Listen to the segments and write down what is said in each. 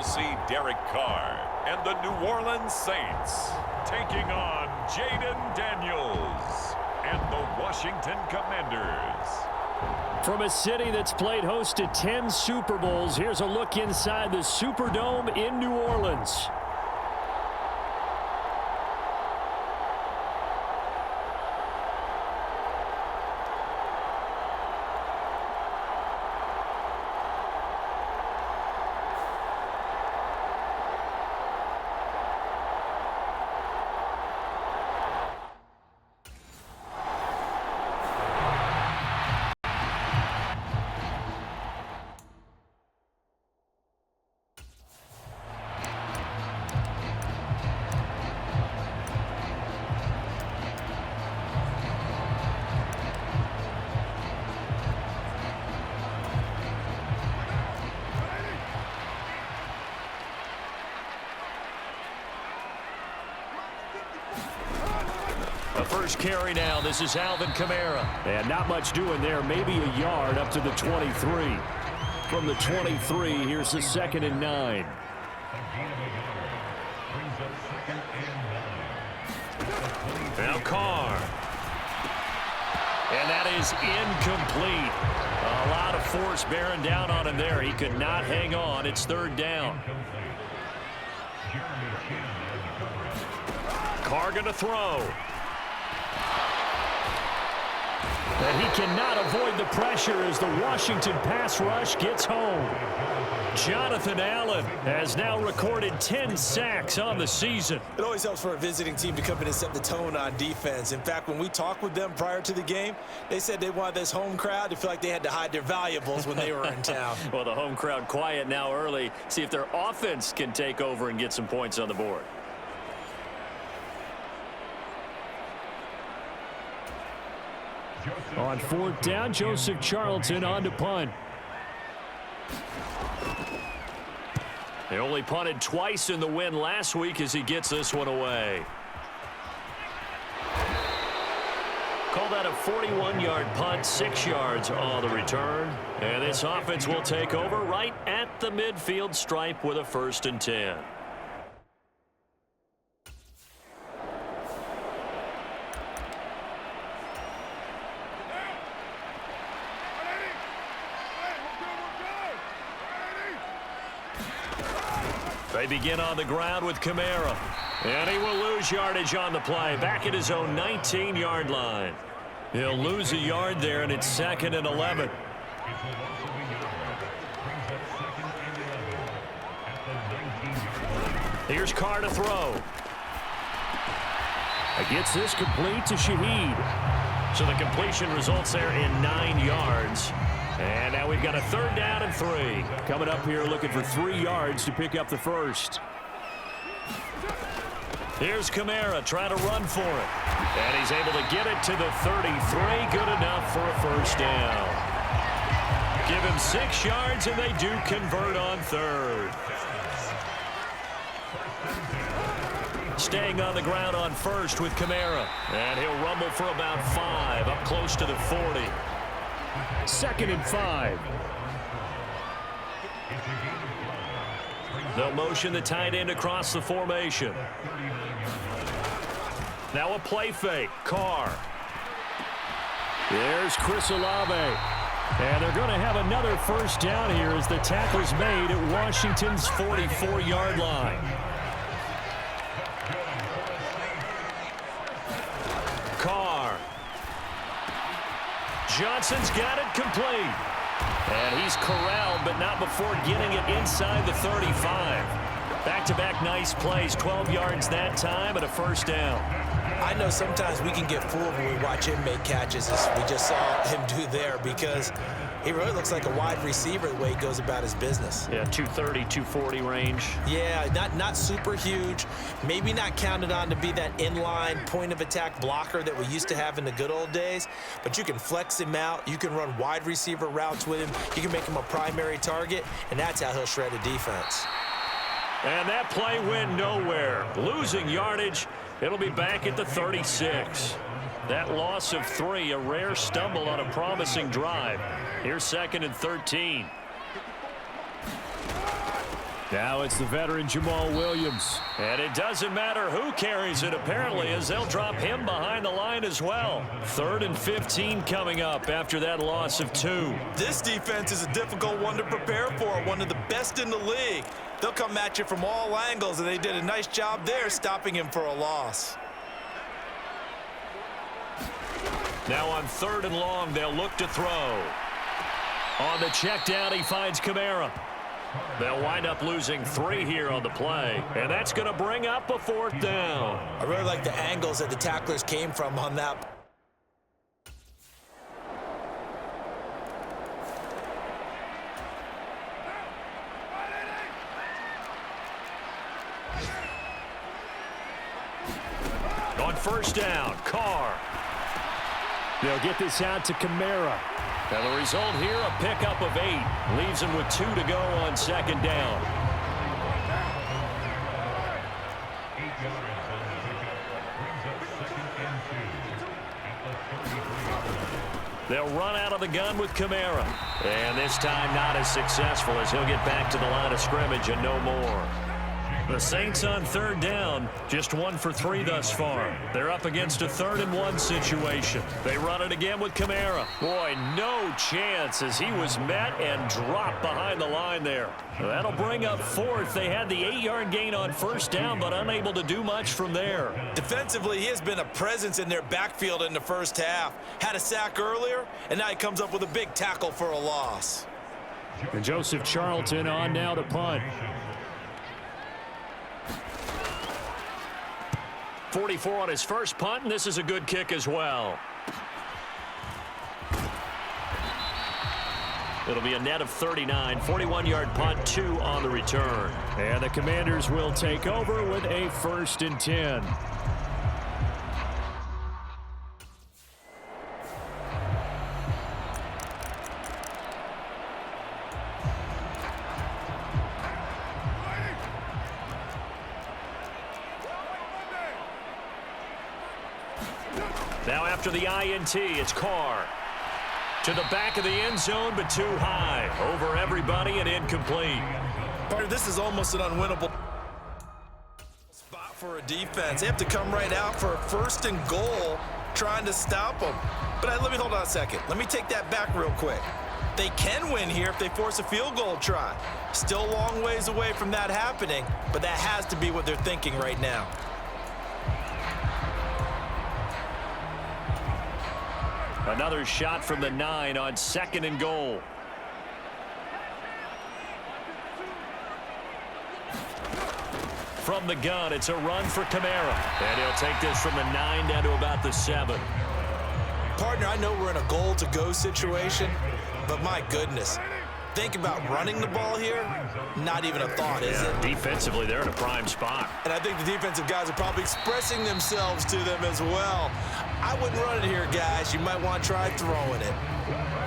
see Derek Carr and the New Orleans Saints taking on Jaden Daniels and the Washington Commanders. From a city that's played host to 10 Super Bowls, here's a look inside the Superdome in New Orleans. First carry now. This is Alvin Kamara. And not much doing there. Maybe a yard up to the 23. From the 23, here's the 2nd and 9. Now Carr. And that is incomplete. A lot of force bearing down on him there. He could not hang on. It's 3rd down. Carr going to throw. And he cannot avoid the pressure as the Washington pass rush gets home. Jonathan Allen has now recorded 10 sacks on the season. It always helps for a visiting team to come in and set the tone on defense. In fact, when we talked with them prior to the game, they said they wanted this home crowd to feel like they had to hide their valuables when they were in town. Well, the home crowd quiet now early. See if their offense can take over and get some points on the board. On 4th down, Joseph Charlton on to punt. They only punted twice in the win last week as he gets this one away. Call that a 41-yard punt, 6 yards on the return. And this offense will take over right at the midfield stripe with a 1st and 10. They begin on the ground with Kamara. And he will lose yardage on the play. Back at his own 19-yard line. He'll lose a yard there, and it's 2nd and 11. Here's Carr to throw. Gets this complete to Shaheed. So the completion results there in 9 yards. And now we've got a 3rd down and 3. Coming up here looking for 3 yards to pick up the 1st. Here's Kamara trying to run for it. And he's able to get it to the 33. Good enough for a 1st down. Give him 6 yards, and they do convert on 3rd. Staying on the ground on 1st with Kamara. And he'll rumble for about 5, up close to the 40. 2nd and 5. They'll motion the tight end across the formation. Now a play fake. Carr. There's Chris Olave. And they're going to have another 1st down here as the tackle's made at Washington's 44-yard line. Carr. Johnson's got it complete. And he's corralled, but not before getting it inside the 35. Back-to-back nice plays, 12 yards that time and a 1st down. I know sometimes we can get fooled when we watch him make catches, as we just saw him do there, because he really looks like a wide receiver the way he goes about his business. Yeah, 230, 240 range. Yeah, not super huge. Maybe not counted on to be that inline point-of-attack blocker that we used to have in the good old days, but you can flex him out. You can run wide receiver routes with him. You can make him a primary target, and that's how he'll shred a defense. And that play went nowhere. Losing yardage. It'll be back at the 36. That loss of 3, a rare stumble on a promising drive. Here's 2nd and 13. Now it's the veteran Jamal Williams. And it doesn't matter who carries it, apparently, as they'll drop him behind the line as well. 3rd and 15 coming up after that loss of 2. This defense is a difficult one to prepare for, one of the best in the league. They'll come at you from all angles, and they did a nice job there stopping him for a loss. Now on 3rd and long, they'll look to throw. On the check down, he finds Kamara. They'll wind up losing 3 here on the play, and that's going to bring up a 4th down. I really like the angles that the tacklers came from on that. On 1st down, Carr. They'll get this out to Kamara. And the result here, a pickup of 8. Leaves him with 2 to go on 2nd down. They'll run out of the gun with Kamara. And this time not as successful, as he'll get back to the line of scrimmage and no more. The Saints on 3rd down, just 1 for 3 thus far. They're up against a 3rd and 1 situation. They run it again with Kamara. Boy, no chance as he was met and dropped behind the line there. That'll bring up 4th. They had the 8-yard gain on 1st down, but unable to do much from there. Defensively, he has been a presence in their backfield in the first half. Had a sack earlier, and now he comes up with a big tackle for a loss. And Joseph Charlton on now to punt. 44 on his first punt, and this is a good kick as well. It'll be a net of 39, 41-yard punt, 2 on the return. And the Commanders will take over with a 1st and 10. Now after the INT, it's Carr. To the back of the end zone, but too high. Over everybody and incomplete. Partner, this is almost an unwinnable spot for a defense. They have to come right out for a 1st and goal trying to stop them. But let me hold on a second. Let me take that back real quick. They can win here if they force a field goal try. Still a long ways away from that happening, but that has to be what they're thinking right now. Another shot from the 9 on 2nd and goal. From the gun, it's a run for Kamara. And he'll take this from the 9 down to about the 7. Partner, I know we're in a goal-to-go situation, but my goodness. Think about running the ball here, not even a thought, is it? Defensively, they're in a prime spot. And I think the defensive guys are probably expressing themselves to them as well. I wouldn't run it here, guys. You might want to try throwing it.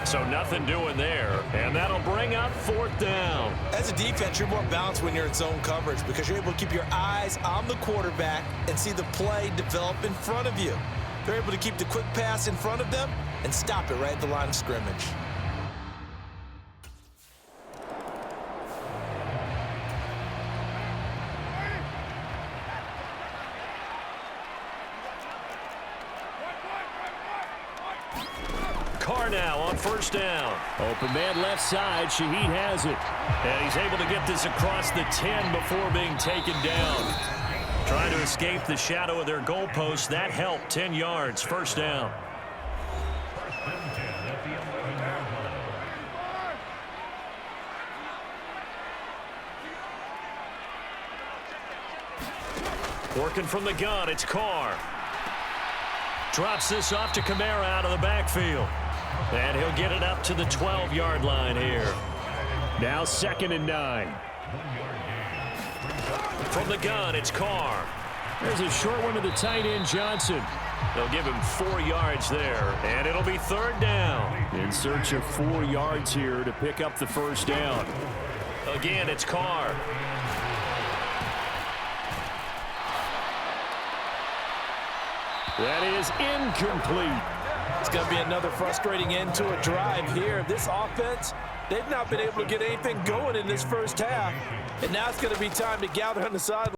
So nothing doing there, and that'll bring up 4th down. As a defense, you're more balanced when you're in zone coverage because you're able to keep your eyes on the quarterback and see the play develop in front of you. They're able to keep the quick pass in front of them and stop it right at the line of scrimmage. Carr now on 1st down. Open man left side. Shaheed has it. And he's able to get this across the 10 before being taken down. Trying to escape the shadow of their goalpost. That helped. 10 yards. 1st down. Working from the gun, it's Carr. Drops this off to Kamara out of the backfield. And he'll get it up to the 12-yard line here. Now 2nd and 9. From the gun, it's Carr. There's a short one to the tight end, Johnson. They'll give him 4 yards there, and it'll be 3rd down. In search of 4 yards here to pick up the 1st down. Again, it's Carr. That is incomplete. It's going to be another frustrating end to a drive here. This offense, They've not been able to get anything going in this first half. And now it's going to be time to gather on the sideline.